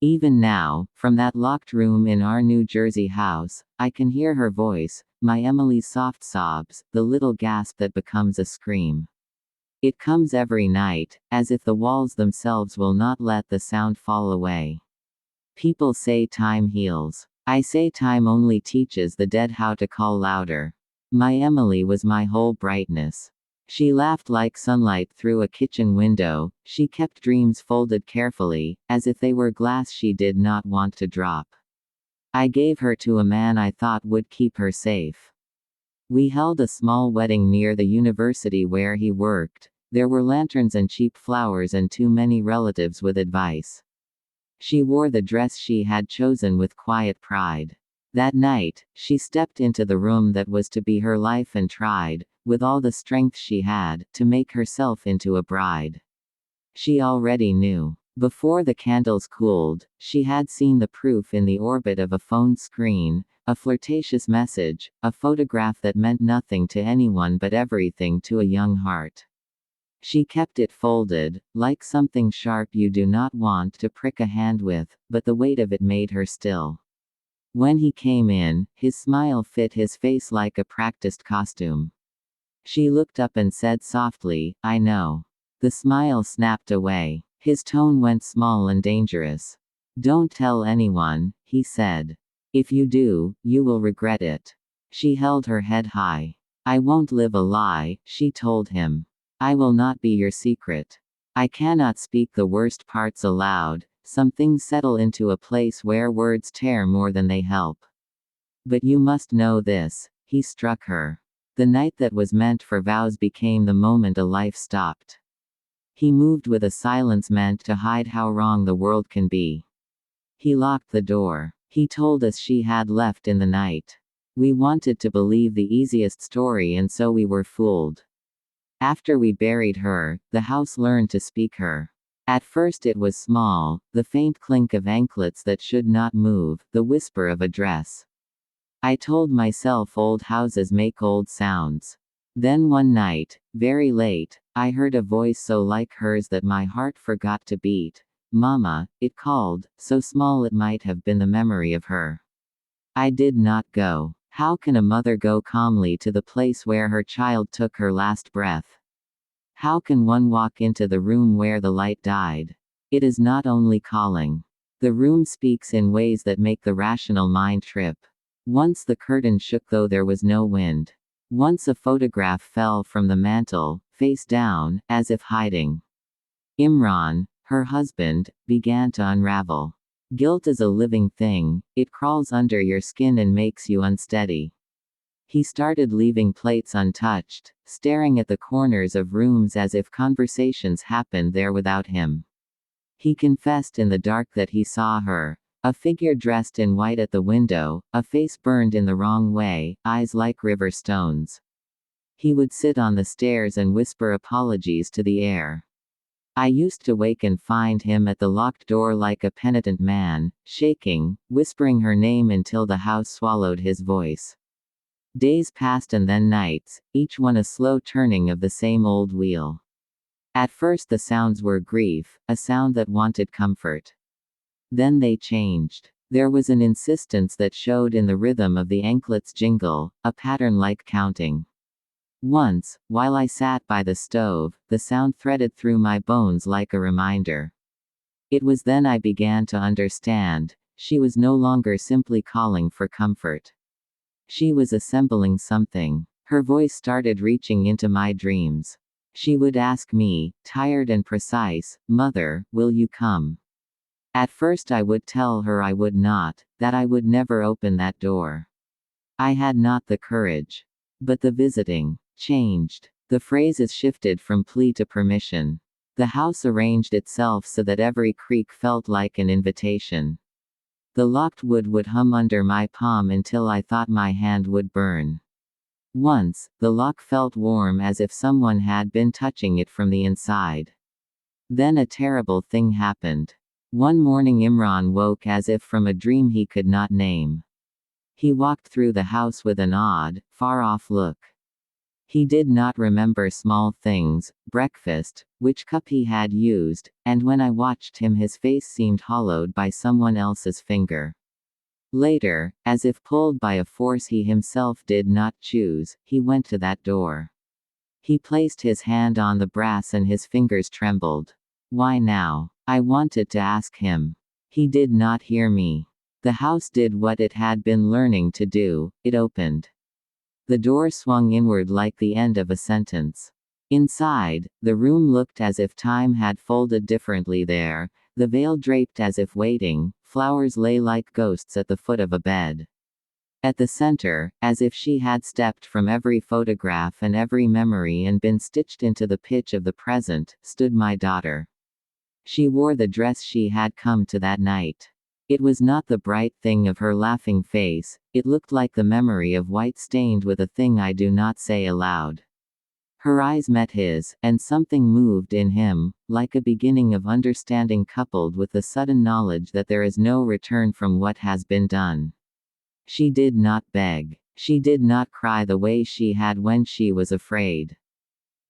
Even now, from that locked room in our New Jersey house, I can hear her voice, my Emily's soft sobs, the little gasp that becomes a scream. It comes every night, as if the walls themselves will not let the sound fall away. People say time heals. I say time only teaches the dead how to call louder. My Emily was my whole brightness. She laughed like sunlight through a kitchen window, she kept dreams folded carefully, as if they were glass she did not want to drop. I gave her to a man I thought would keep her safe. We held a small wedding near the university where he worked. There were lanterns and cheap flowers and too many relatives with advice. She wore the dress she had chosen with quiet pride. That night, she stepped into the room that was to be her life and tried, with all the strength she had, to make herself into a bride. She already knew. Before the candles cooled, she had seen the proof in the orbit of a phone screen, a flirtatious message, a photograph that meant nothing to anyone but everything to a young heart. She kept it folded, like something sharp you do not want to prick a hand with, but the weight of it made her still. When he came in, his smile fit his face like a practiced costume. She looked up and said softly, "I know." The smile snapped away. His tone went small and dangerous. "Don't tell anyone," he said. "If you do, you will regret it." She held her head high. "I won't live a lie," she told him. "I will not be your secret. I cannot speak the worst parts aloud. Some things settle into a place where words tear more than they help. But you must know this." He struck her. The night that was meant for vows became the moment a life stopped. He moved with a silence meant to hide how wrong the world can be. He locked the door. He told us she had left in the night. We wanted to believe the easiest story and so we were fooled. After we buried her, the house learned to speak her. At first it was small, the faint clink of anklets that should not move, the whisper of a dress. I told myself old houses make old sounds. Then one night, very late, I heard a voice so like hers that my heart forgot to beat. "Mama," it called, so small it might have been the memory of her. I did not go. How can a mother go calmly to the place where her child took her last breath? How can one walk into the room where the light died? It is not only calling. The room speaks in ways that make the rational mind trip. Once the curtain shook though there was no wind. Once a photograph fell from the mantel, face down, as if hiding. Imran, her husband, began to unravel. Guilt is a living thing, it crawls under your skin and makes you unsteady. He started leaving plates untouched, staring at the corners of rooms as if conversations happened there without him. He confessed in the dark that he saw her, a figure dressed in white at the window, a face burned in the wrong way, eyes like river stones. He would sit on the stairs and whisper apologies to the air. I used to wake and find him at the locked door like a penitent man, shaking, whispering her name until the house swallowed his voice. Days passed and then nights, each one a slow turning of the same old wheel. At first the sounds were grief, a sound that wanted comfort. Then they changed. There was an insistence that showed in the rhythm of the anklets jingle, a pattern like counting. Once, while I sat by the stove, the sound threaded through my bones like a reminder. It was then I began to understand. She was no longer simply calling for comfort. She was assembling something. Her voice started reaching into my dreams. She would ask me, tired and precise, "Mother, will you come?" At first I would tell her I would not, that I would never open that door. I had not the courage. But the visiting changed. The phrases shifted from plea to permission. The house arranged itself so that every creak felt like an invitation. The locked wood would hum under my palm until I thought my hand would burn. Once, the lock felt warm as if someone had been touching it from the inside. Then a terrible thing happened. One morning Imran woke as if from a dream he could not name. He walked through the house with an odd, far-off look. He did not remember small things, breakfast, which cup he had used, and when I watched him his face seemed hollowed by someone else's finger. Later, as if pulled by a force he himself did not choose, he went to that door. He placed his hand on the brass and his fingers trembled. Why now? I wanted to ask him. He did not hear me. The house did what it had been learning to do, it opened. The door swung inward like the end of a sentence. Inside, the room looked as if time had folded differently there, the veil draped as if waiting, flowers lay like ghosts at the foot of a bed. At the center, as if she had stepped from every photograph and every memory and been stitched into the pitch of the present, stood my daughter. She wore the dress she had come to that night. It was not the bright thing of her laughing face, it looked like the memory of white stained with a thing I do not say aloud. Her eyes met his, and something moved in him, like a beginning of understanding coupled with the sudden knowledge that there is no return from what has been done. She did not beg. She did not cry the way she had when she was afraid.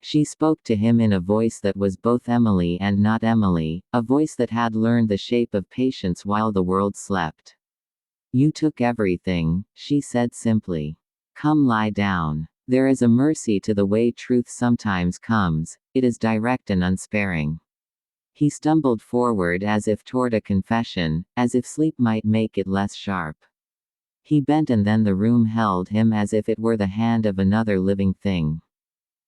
She spoke to him in a voice that was both Emily and not Emily, a voice that had learned the shape of patience while the world slept. You took everything, she said simply. Come lie down. There is a mercy to the way truth sometimes comes, it is direct and unsparing. He stumbled forward as if toward a confession, as if sleep might make it less sharp. He bent and then the room held him as if it were the hand of another living thing.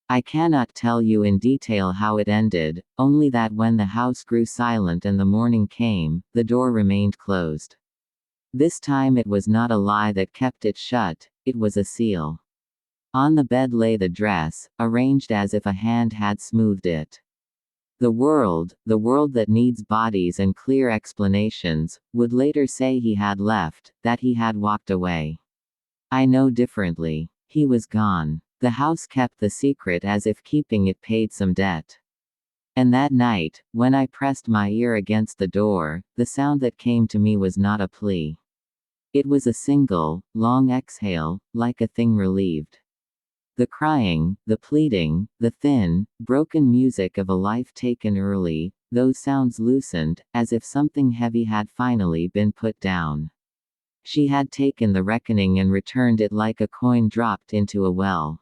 I cannot tell you in detail how it ended, only that when the house grew silent and the morning came, the door remained closed. This time it was not a lie that kept it shut, it was a seal. On the bed lay the dress, arranged as if a hand had smoothed it. The world that needs bodies and clear explanations, would later say he had left, that he had walked away. I know differently. He was gone. The house kept the secret as if keeping it paid some debt. And that night, when I pressed my ear against the door, the sound that came to me was not a plea. It was a single, long exhale, like a thing relieved. The crying, the pleading, the thin, broken music of a life taken early, those sounds loosened, as if something heavy had finally been put down. She had taken the reckoning and returned it like a coin dropped into a well.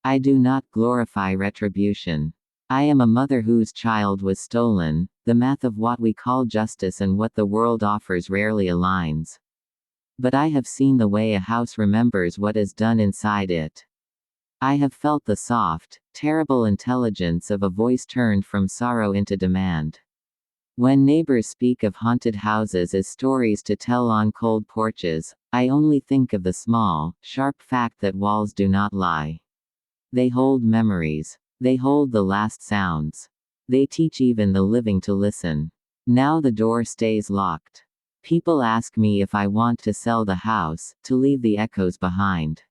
I do not glorify retribution. I am a mother whose child was stolen, the math of what we call justice and what the world offers rarely aligns. But I have seen the way a house remembers what is done inside it. I have felt the soft, terrible intelligence of a voice turned from sorrow into demand. When neighbors speak of haunted houses as stories to tell on cold porches, I only think of the small, sharp fact that walls do not lie. They hold memories. They hold the last sounds. They teach even the living to listen. Now the door stays locked. People ask me if I want to sell the house, to leave the echoes behind.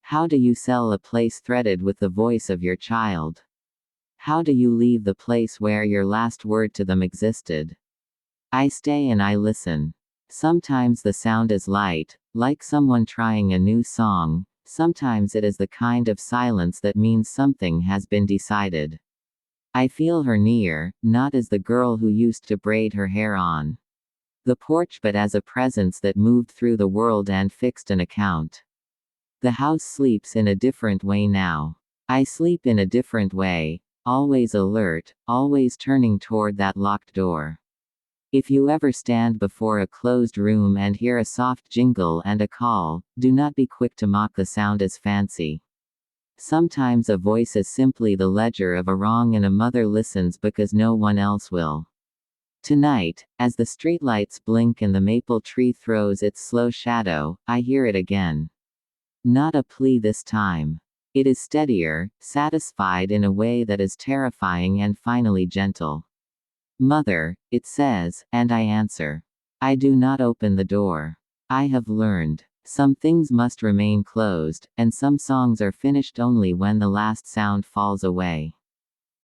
How do you sell a place threaded with the voice of your child? How do you leave the place where your last word to them existed? I stay and I listen. Sometimes the sound is light, like someone trying a new song, sometimes it is the kind of silence that means something has been decided. I feel her near, not as the girl who used to braid her hair on the porch but as a presence that moved through the world and fixed an account. The house sleeps in a different way now. I sleep in a different way, always alert, always turning toward that locked door. If you ever stand before a closed room and hear a soft jingle and a call, do not be quick to mock the sound as fancy. Sometimes a voice is simply the ledger of a wrong and a mother listens because no one else will. Tonight, as the streetlights blink and the maple tree throws its slow shadow, I hear it again. Not a plea this time. It is steadier, satisfied in a way that is terrifying and finally gentle. Mother, it says, and I answer. I do not open the door. I have learned. Some things must remain closed, and some songs are finished only when the last sound falls away.